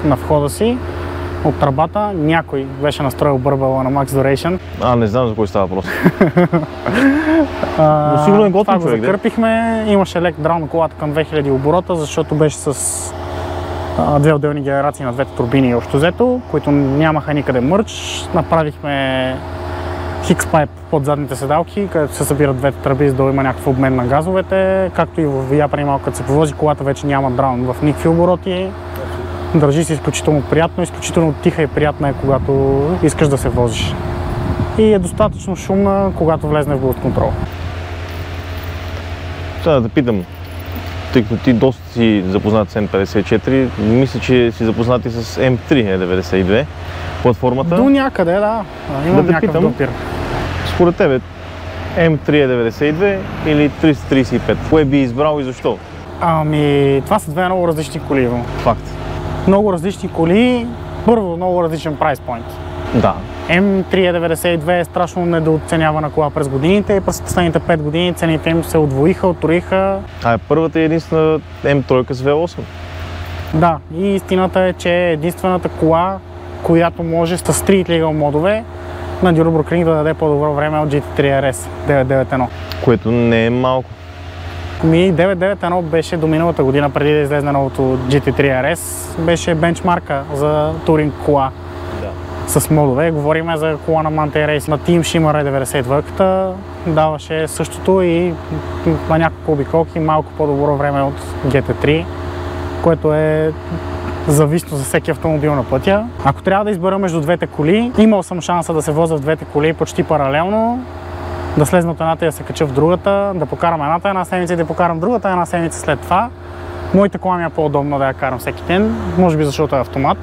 на входа си от тръбата. Някой беше настроил бърбела на Max Duration. Не знам за кой става въпрос. Но сигурно е готин човек. Закърпихме, имаше лек драл на колата към 2000 оборота, защото беше с две отделни генерации на двете турбини общо взето, които нямаха никъде мърч. Направихме хикспайп под задните седалки, където се събират двете тръби, за да има някакъв обмен на газовете. Както и в я преди малко, като се повози колата, вече няма драун в никакви обороти. Държи се изключително приятно, изключително тиха и приятна е, когато искаш да се возиш. И е достатъчно шумна, когато влезне в Bluetooth контрол. Сега да питам, тъй като ти доста си запознат с М54, мисля, че си запознат и с М3 E92 платформата. До някъде, да. Имам някакъв допир. Според тебе, М3 E92 или 335? Кое би избрал и защо? Това са две много различни коли. Факт. Много различни коли. Първо, много различен прайс пойнт. Да. М392 е страшно недооценявана кола през годините и през последните 5 години цените им се удвоиха, отроиха. Първата е единствена М3 с V8. Да, и истината е, че е единствената кола, която може с Street Legal модове на Nürburgring да даде по-добро време от GT3 RS 991. Което не е малко. 991 беше до миналата година, преди да излезе новото GT3 RS, беше бенчмарка за туринг кола. С модове. Говорим за кола на Manthey Racing. На Team Shimmer 92-ката даваше същото и на няколко обиколки малко по-добро време от GT3, което е зависно за всеки автомобил на пътя. Ако трябва да избера между двете коли, имал съм шанса да се возя в двете коли почти паралелно, да слезна от едната и да се кача в другата, да покарам едната една седмица и да покарам другата една седмица след това. Моята кола ми е по-удобно да я карам всеки ден, може би защото е автомат.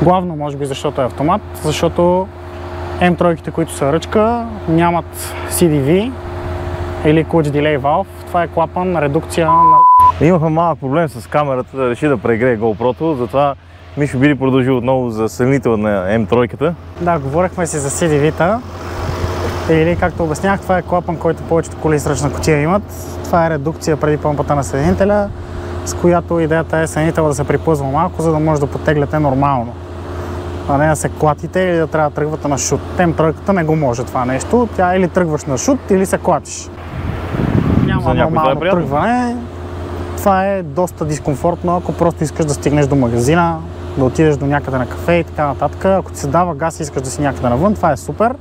Главно може би защото е автомат, защото М3-ките, които са ръчка, нямат CDV или Clutch Delay Valve. Това е клапан, редукция на... Имахме малък проблем с камерата, да реши да прегрее GoPro-то, затова Мишо би продължи отново за сравнител на М3-ката. Да, говорихме си за CDV-та. Или, както обяснях, това е клапан, който повечето коли с ръчна кутия имат. Това е редукция преди помпата на съединителя, с която идеята е съединителът да се припъзва малко, за да може да потегляте нормално. А не да се клатите или да трябва да тръгвате на шут. М3-ката не го може това нещо. Тя или тръгваш на шут, или се клатиш. Няма нормално тръгване. Това е доста дискомфортно, ако просто искаш да стигнеш до магазина, да отидеш до някъде на кафе и така нататък. Ако ти се дава газ и искаш да си някъде навън, това е супер.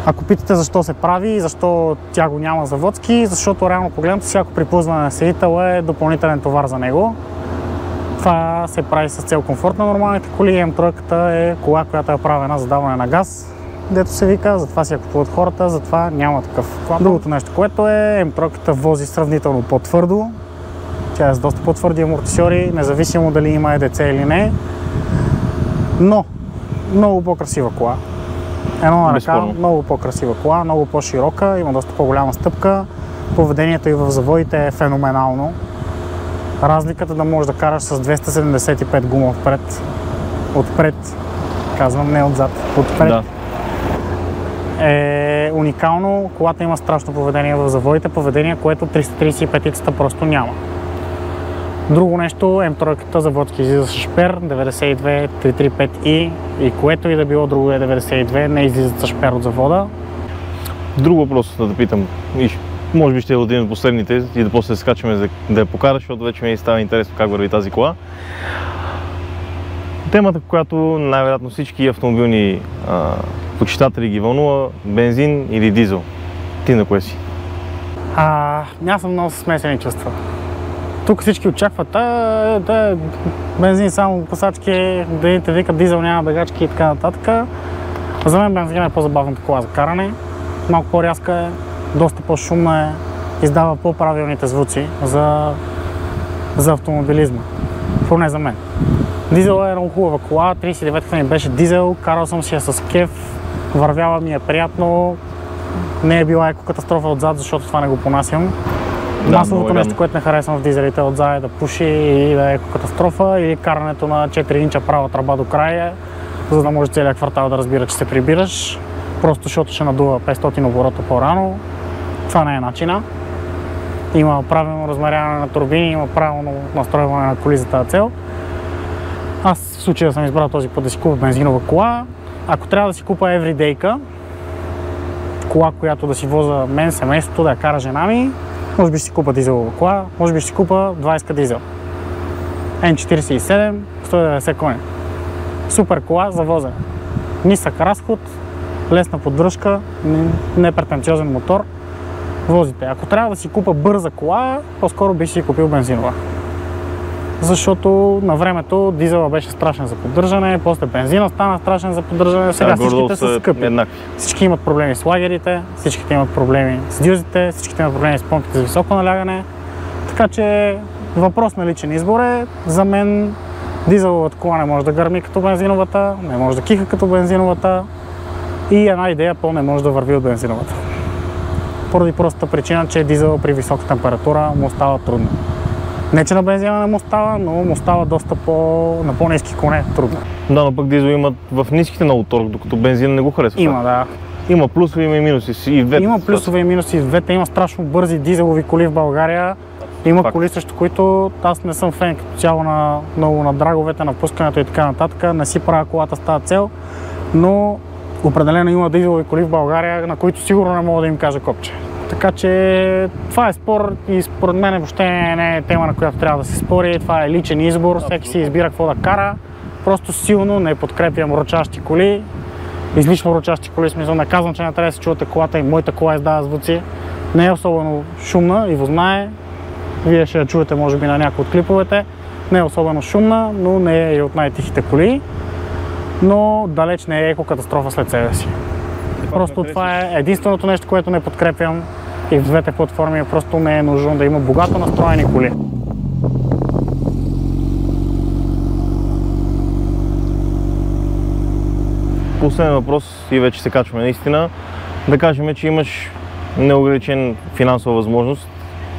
Ако питате защо се прави и защо тя го няма заводски, защото реално погледнато всяко припузване на съединител е допълнителен товар за него. Това се прави с цел комфорт на нормалните коли. М3-ката е кола, която е правена за даване на газ, дето се вика, затова си я купуват хората, затова няма такъв клапан. Другото нещо, което е, М3-ката вози сравнително по-твърдо. Тя е с доста по-твърди амортисьори, независимо дали има EDC или не. Но много по-красива кола. Едно на ръка, много по-красива кола, много по-широка, има доста по-голяма стъпка. Поведението и в завоите е феноменално. Разликата да можеш да караш с 275 гума отпред, казвам, не отзад, отпред, е уникално. Колата има страшно поведение в завоите, поведение, което 335-ицата просто няма. Друго нещо, М3-ката заводски излиза с шпер 92 335i и което и да било друго е 92, не излизат с шпер от завода. Друг въпрос да питам, може би ще е един от последните и да после се скачаме да я покараш, защото вече ми става интересно как върви тази кола. Темата, която най-вероятно всички автомобилни почитатели ги вълнува, бензин или дизел. Ти на кое си? Аз съм много смесени чувства. Тук всички очакват, бензин само косачки, да едните викат дизел няма бегачки и така нататък. За мен бензин е по-забавната кола за каране. Малко по-рязка е, доста по-шумна е, издава по-правилните звуци за автомобилизма. Поне за мен. Дизел е много хубава кола, 39-та ми беше дизел, карал съм си я с кеф, вървяла ми е приятно, не е била екокатастрофа отзад, защото това не го понасям. Масовото нещо, което не харесвам в дизелите отзад е да пуши и да е екокатастрофа, или карането на 4 инча права тръба до края, за да може целият квартал да разбира, че се прибираш, просто защото ще надува 500 оборота по-рано. Това не е начина. Има правилно размеряване на турбини, има правилно настройване на коли за тази цел. Аз в случая съм избрал този път да си купя бензинова кола. Ако трябва да си купа everyday-ка, кола, която да си воза мен, семейството, да я кара жена ми, може би ще си купа дизелова кола, може би ще си купа 20 дизел. N47, 190 коня. Супер кола за возене. Нисък разход, лесна поддръжка, непретенциозен мотор. Возите. Ако трябва да си купа бърза кола, по-скоро бих си купил бензинова. Защото на времето дизела беше страшен за поддържане, после бензина стана страшен за поддържане, сега всичките са скъпи. Еднакви. Всички имат проблеми с лагерите, всичките имат проблеми с дюзите, всичките имат проблеми с помпите за високо налягане. Така че въпрос на личен избор е, за мен дизеловата кола не може да гърми като бензиновата, не може да киха като бензиновата и една идея не може да върви от бензиновата. Поради простата причина, че дизел при висока температура му става трудно. Не, че на бензина не му става, но му става доста на по-ниски коне трудно. Да, но пък дизел имат в ниските много торк, докато бензин не го харесва. Има, да. Има плюсове, има и минуси. И двете. Има плюсове и минуси в двете. Има страшно бързи дизелови коли в България. Има коли, срещу които аз не съм фен като цяло на много на драговете, на пускането и така нататък. Не си правя колата с тази цел, но определено има дизелови коли в България, на които сигурно не мога да им кажа копче. Така че това е спор и според мен въобще не е тема, на която трябва да се спори. Това е личен избор, всеки си избира какво да кара. Просто силно не подкрепям ръчащи коли. Излишно ръчащи коли, смисъл не казвам, че не трябва да се чувате колата и моята кола издава звуци. Не е особено шумна и знае. Вие ще я чуете може би на някои от клиповете. Не е особено шумна, но не е и от най-тихите коли. Но далеч не е екокатастрофа след себе си. Просто това е единственото нещо, което не подкрепям и в двете платформи. Просто не е нужно да има богато настроени коли. Последен въпрос и вече се качваме наистина. Да кажем, че имаш неограничен финансова възможност.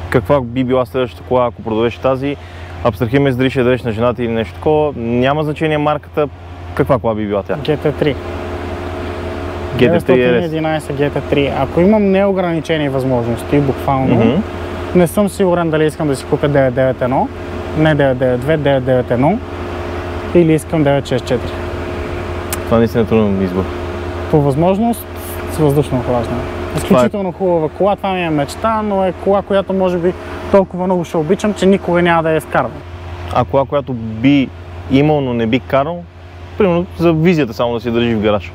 Каква би била следващата кола, ако продадеш тази? Абстрахираме се дали ще дадеш на жената или нещо такова. Няма значение марката. Каква кола би била тя? GT3. GT3 RS. 911 GT3. Ако имам неограничени възможности, буквално, не съм сигурен дали искам да си купя 991, не 992, 991 или искам 964. Това наистина е труден избор. По възможност с въздушно охлаждане. Изключително хубава кола, това ми е мечта, но е кола, която може би толкова много ще обичам, че никога няма да я изкарвам. А кола, която би имал, но не би карал, примерно за визията само да си държи в гараж.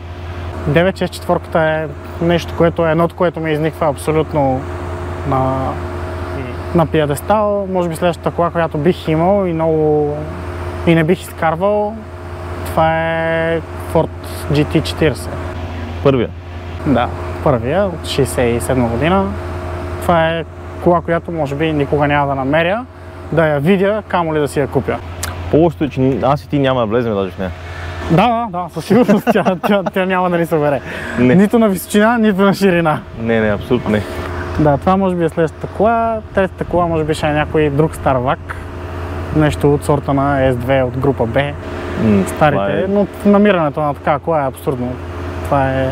964-ката е нещо, което е едното, което ми изниква абсолютно на пиедестал. Може би следващата кола, която бих имал и не бих изкарвал, това е Ford GT40. Първия? Да. Първия от 67 година. Това е кола, която може би никога няма да намеря, да я видя, камо ли да си я купя. По-лошото е, че аз и ти няма да влезем даже в нея. Да, със сигурност тя няма да ни събере. Не. Нито на височина, нито на ширина. Не, абсолютно не. Да, това може би е следващата кола. Третата кола може би ще е някой друг стар ВАК. Нещо от сорта на S2 от група B. Старите, но намирането на такава кола е абсурдно. Това е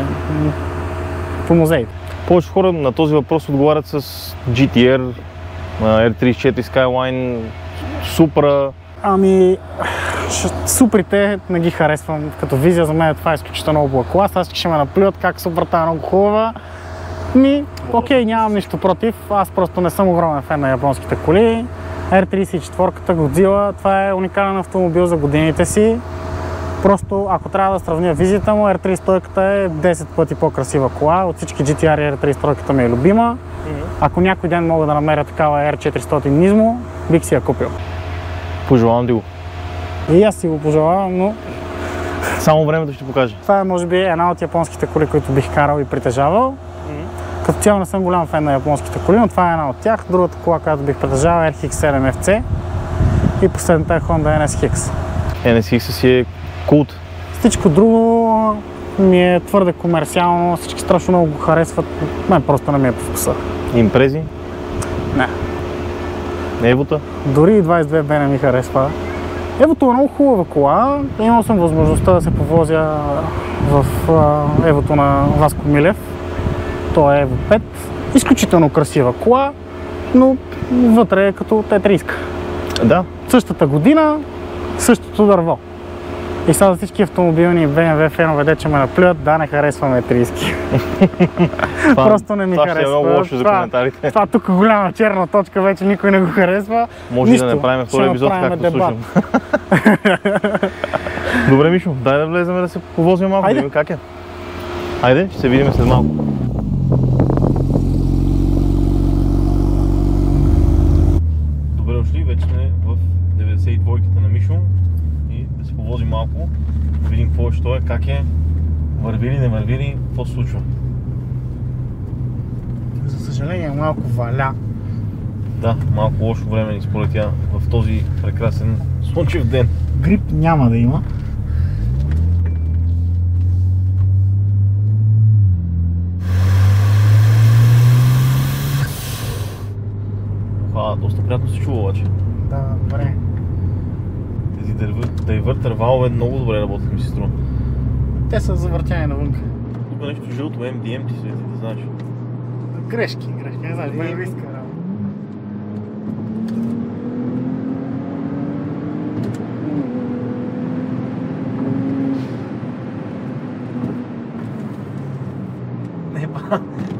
по музеите. Повече хора на този въпрос отговарят с GTR, R34 Skyline, Supra. Ами, Супроте не ги харесвам като визия, за мен това е изключително много хубава кола. Аз ще ме наплюят как Супрота е много хубава. Окей, нямам нищо против, аз просто не съм огромен фен на японските коли. R34-ката Godzilla, това е уникален автомобил за годините си. Просто ако трябва да сравня визията му, R31-ката е 10 пъти по-красива кола. От всички GTR и R33-ката ми е любима. Ако някой ден мога да намеря такава R400 Nismo, бих си я купил. Пожелавам ти го. И аз си го пожелавам, но... Само времето ще покаже. Това е може би една от японските коли, които бих карал и притежавал. Като цяло не съм голям фен на японските коли, но това е една от тях. Другата кола, която бих притежавал е RX-7 FC и последната е Honda NSX. NSX си е култ. Всичко друго ми е твърде комерциално, всички страшно много го харесват, мен просто не ми е по вкуса. Импрези? Не. Евота? Дори и 22B не ми харесва. Евото е много хубава кола, имал съм възможността да се повозя в Евото на Васко Милев. То е Evo 5. Изключително красива кола, но вътре е като Т-30. Да. Същата година, същото дърво. И сега за всички автомобилни BMW фенове, де че ме наплюят, да, не харесваме Т-30. Просто не ми харесва. Това ще е много лошо за коментарите. Това тук голяма черна точка, вече никой не го харесва. Може да направим втори епизод, както слушам. Добре, Мишо, дай да влезем да се повозим малко, да видим как е. Айде, ще се видим след малко. Добре дошли, вече сме в 92-ката на Мишо и да се повозим малко, да видим какво ще е, как е, върви ли, не върви ли, какво се случва. За съжаление малко валя. Да, малко лошо време ни според тя в този прекрасен слънчев ден. Грип няма да има. Доста приятно се чува обаче. Да, добре. Тези дайвъртър валове много добре работят, ми се струва. Те са завъртяни навън. Тук нещо жълто MDM ти свети, да знаеш. Грешки, не знаеш, BMW-ска работа.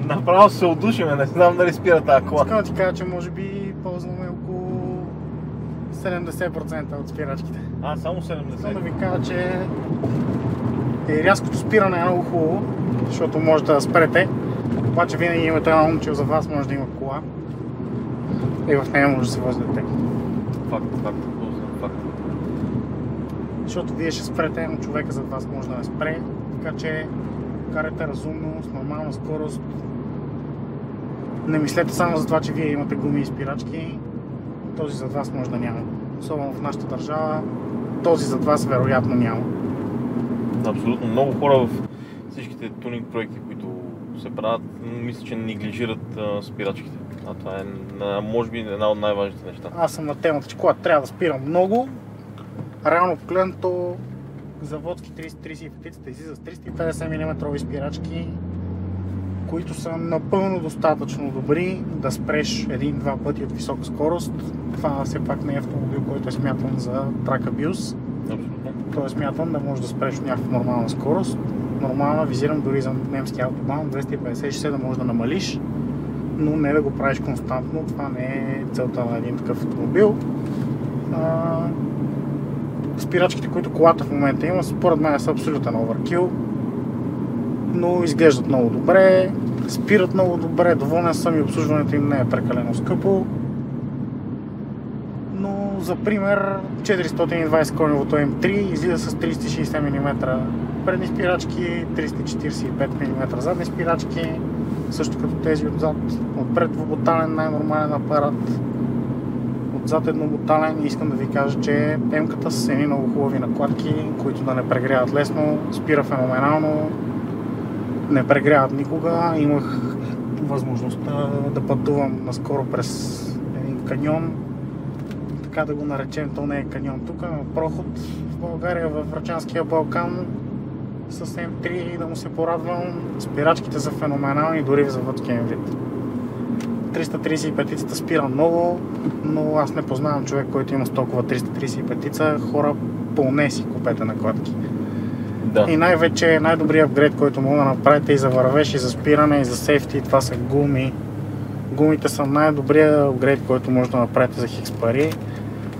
Направо се отдушиме, не знам дали спира тази кола. Искам да ти кажа, че може би ползваме около 70% от спирачките. Само 70%. Искам да ви кажа, че рязкото спиране е много хубаво, защото може да спрете. Обаче винаги имате едно момче за вас, може да има кола и в нея може да се вози дете. Факт. Защото вие ще спрете, но човека зад вас може да не спре, така че карайте разумно, с нормална скорост. Не мислете само за това, че вие имате гуми и спирачки, този зад вас може да няма. Особено в нашата държава, този зад вас вероятно няма. Абсолютно. Много хора в всичките тунинг проекти, които се правят, мисля, че неглижират спирачките. А това е, може би, една от най-важните неща. Аз съм на темата, че когато трябва да спирам много, реално погледнато заводски 30-30 петицата излиза с 350 мм спирачки, които са напълно достатъчно добри да спреш един-два пъти от висока скорост. Това все пак не е автомобил, който е смятан за track abuse. Абсолютно. Той е смятан да можеш да спреш от някаква нормална скорост. Нормална, визирам дори за немски автобан, 250-60 да можеш да намалиш, но не да го правиш константно. Това не е целта на един такъв автомобил. Спирачките, които колата в момента има, според мен са абсолютен оверкил, но изглеждат много добре, спират много добре, доволен съм и обслужването им не е прекалено скъпо. Но за пример 420 коневото M3 излиза с 360 мм предни спирачки, 345 мм задни спирачки, също като тези отзад. Отпред двуботален най-нормален апарат, отзад едноботален, и искам да ви кажа, че М-ката са едни много хубави накладки, които да не прегряват лесно, спира феноменално, не прегряват никога. Имах възможността да пътувам наскоро през един каньон, така да го наречем, то не е каньон тук, но проход в България, във Врачанския Балкан с М3, да му се порадвам. Спирачките са феноменални, дори в заводския вид. 335-ицата спира много, но аз не познавам човек, който има с толкова 335-ица. Хора, пълне си купете накладки. Да. И най-вече най-добрият апгрейд, който мога да направите и за вървеж, и за спиране, и за сейфти, това са гуми. Гумите са най-добрият апгрейд, който може да направите за хикс пари.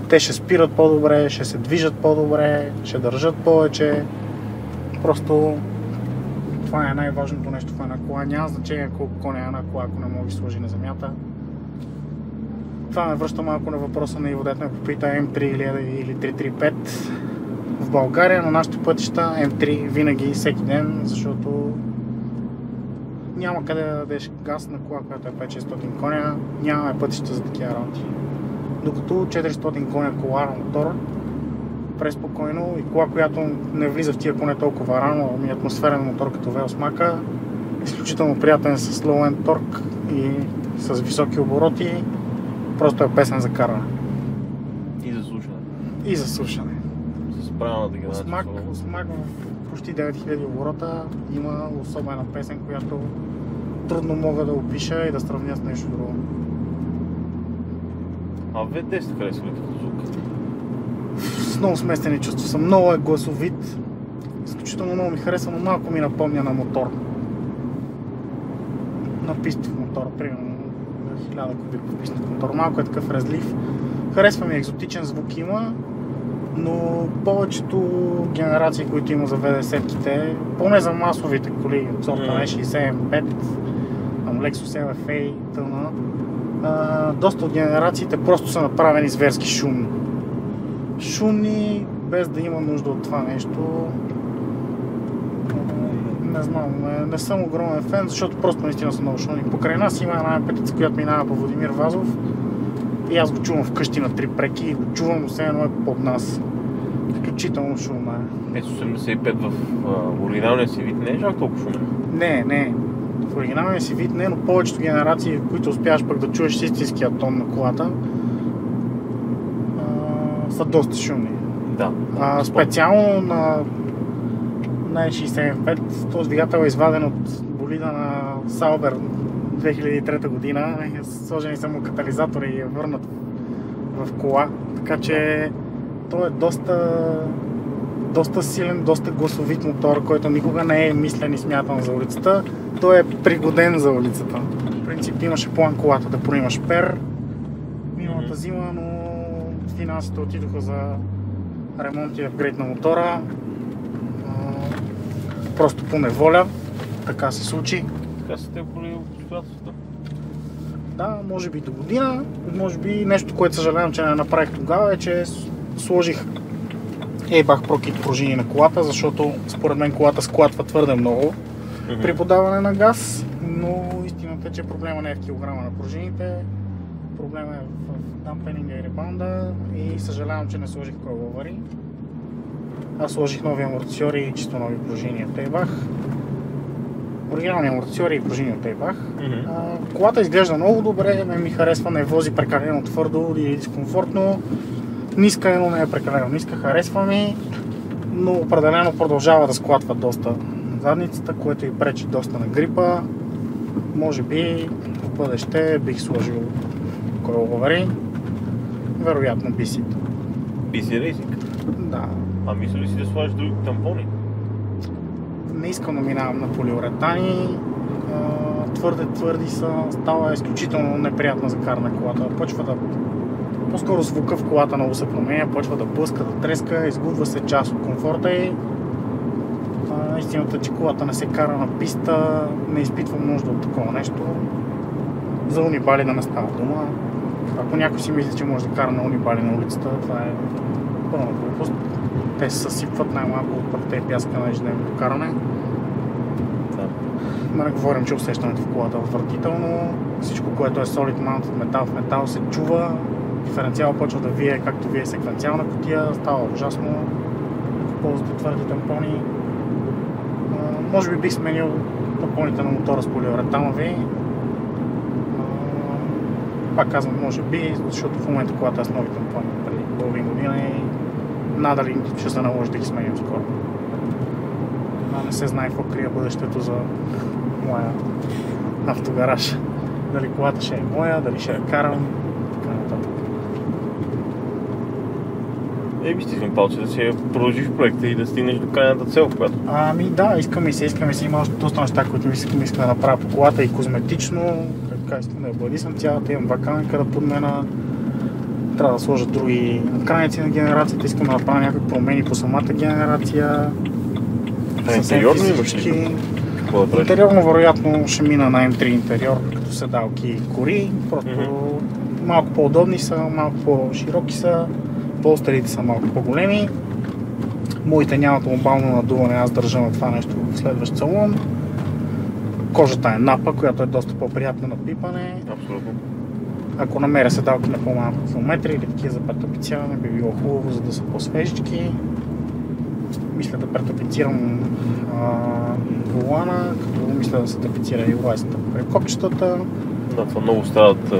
Те ще спират по-добре, ще се движат по-добре, ще държат повече. Просто това е най-важното нещо в една кола. Няма значение колко коня е една кола, ако не може да сложи на земята. Това ме връща малко на въпроса на Иво, дет ме попита M3 или 335. В България на нашите пътища M3 винаги, всеки ден, защото няма къде да дадеш газ на кола, която е 5-600 коня, нямаме пътища за такива работи. Докато 400 коня кола на мотор, преспокойно, и кола, която не влиза в тия коне толкова рано, ми атмосферен мотор като V8, изключително приятен с low end торк и с високи обороти, просто е песен за каране. И за слушане. И за слушане. С правилната генерация. Осмак в почти 9000 оборота има особена песен, която трудно мога да опиша и да сравня с нещо друго. А V10 харесва ли като звук? С много смесени чувства съм, много е гласовит, изключително много ми харесва, но малко ми напомня на мотор. На пистов мотор, примерно 1000 кубиков пистов мотор, малко е такъв разлив. Харесва ми, екзотичен звук има, но повечето генерации, които има за V10-ките, поне за масовите коли от сорта на E60 M5, Lexus LFA, тъна, доста от генерациите просто са направени зверски шумни. Шумни, без да има нужда от това нещо. Не знам, не съм огромен фен, защото просто наистина са много шумни. Покрай нас има една петица, която минава по Владимир Вазов, и аз го чувам вкъщи на 3 преки и го чувам все едно е под нас. Изключително шумно е. S85 в оригиналния си вид не е чак толкова шумен? Не. В оригиналния си вид не, но повечето генерации, които успяваш пък да чуеш истинския тон на колата, са доста шумни. Да. Специално на E65 този двигател е изваден от болида на Sauber 2003 година. Сложени са му катализатори и е върнат в кола, така че той е доста силен, доста гласовит мотор, който никога не е мислен и смятан за улицата. Той е пригоден за улицата. В принцип имаше план колата да поема шпер миналата зима, но финансите отидоха за ремонт и апгрейд на мотора. Просто по неволя, така се случи. Така се те поли обстоятелствата. Да, може би до година, може би нещо, което съжалявам, че не направих тогава, е, че сложих Eibach ProKit пружини на колата, защото според мен колата склатва твърде много при подаване на газ, но истината е, че проблема не е в килограма на пружините, проблема е в дампенинга и ребаунда и съжалявам, че не сложих койловари. Аз сложих нови амортисьори и чисто нови пружини от Eibach. Оригинални амортисьори и пружини от Eibach. Колата изглежда много добре, ми харесва, не вози прекалено твърдо или дискомфортно. Ниска е, но не е прекалено ниска, харесва ми, но определено продължава да склатва доста задницата, което и пречи доста на грипа. Може би в бъдеще бих сложил койловари, вероятно BC. BC Racing? Да. А мисля ли си да сложиш други тампони? Не искам да минавам на полиуретани, твърди са, става изключително неприятна за каране колата. Почва да по-скоро звука в колата много се променя, почва да блъска, да треска, изгубва се част от комфорта и истината, че колата не се кара на писта, не изпитвам нужда от такова нещо. За унибали да не става дума. Ако някой си мисли, че може да кара на унибали на улицата, това е пълна глупост. Те се съсипват най-малко от пръхта и пяска на ежедневното каране. Да не говорим, че усещането в колата е отвратително. Всичко, което е solid mounted метал в метал се чува. Диференциал почва да вие, както вие секвенциална кутия, става ужасно. В ползата твърди тампони. Може би бих сменил тампоните на мотора с полиуретанови. Пак казвам, може би, защото в момента колата е с нови тампони преди половин година и надали ще се наложи да ги сменим скоро. Не се знае какво крие бъдещето за моя автогараж. Дали колата ще е моя, дали ще я карам, така нататък. Стиснем палче да си продължиш проекта и да стигнеш до крайната цел, която... Да, искаме се. Има още доста неща, които искам да направя по колата и козметично. Така искам да я бладисам цялата, имам два камъка да подмена. Трябва да сложа други крайници на генерацията, искам да направя някакви промени по самата генерация. Интериорно имаш ли? Интериорно вероятно ще мина на M3 интериор, като седалки и кори. Просто малко по-удобни са, малко по-широки са. Полстерите са малко по-големи. Моите нямат глобално надуване, аз държа на това нещо в следващ салон. Кожата е напа, която е доста по-приятна на пипане. Абсолютно. Ако намеря седалки на по-малко километри или такива за претапициране, би било хубаво, за да са по-свежички. Мисля да претапицирам волана, като мисля да се тапицира и лайсата при копчетата. Да, това много стават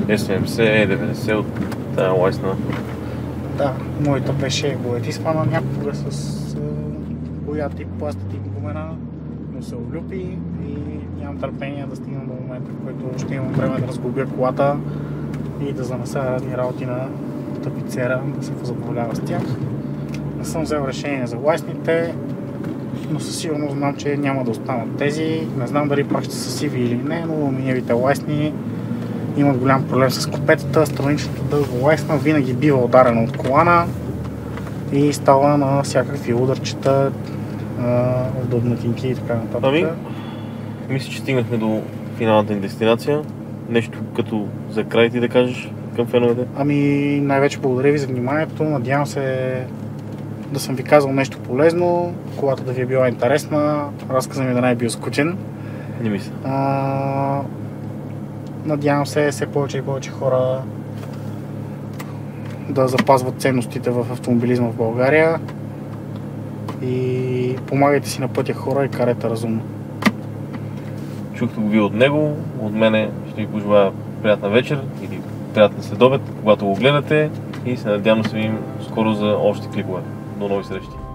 S70, E90 от тая лайсна. Да, моята беше боядисвана някога с боя тип пласта тип гумена, но се облюпи и нямам търпение да стигна до момента, в който ще имам време да разглобя колата и да занеса разни работи на тапицера, да се позабавлява с тях. Не съм взел решение за лайсните, но със сигурност знам, че няма да останат тези. Не знам дали пак ще са сиви или не, но алуминиевите лайсни имат голям проблем с копетата. Страничната дълга лайсна винаги бива ударена от колана и става на всякакви ударчета, удобнатинки и така нататък. Мисля, че стигнахме до финалната ни дестинация. Нещо като за край ти да кажеш към феновете? Най-вече благодаря ви за вниманието. Надявам се да съм ви казал нещо полезно, колата да ви е била интересна, разказът ми да не е бил скучен. Не мисля. Надявам се все повече и повече хора да запазват ценностите в автомобилизма в България и помагайте си на пътя, хора, и карайте разумно. Чухте го ви от него, от мене ще ви пожелая приятна вечер или приятен следобед, когато го гледате. и се надявам да се видим скоро за още клипове. До нови срещи!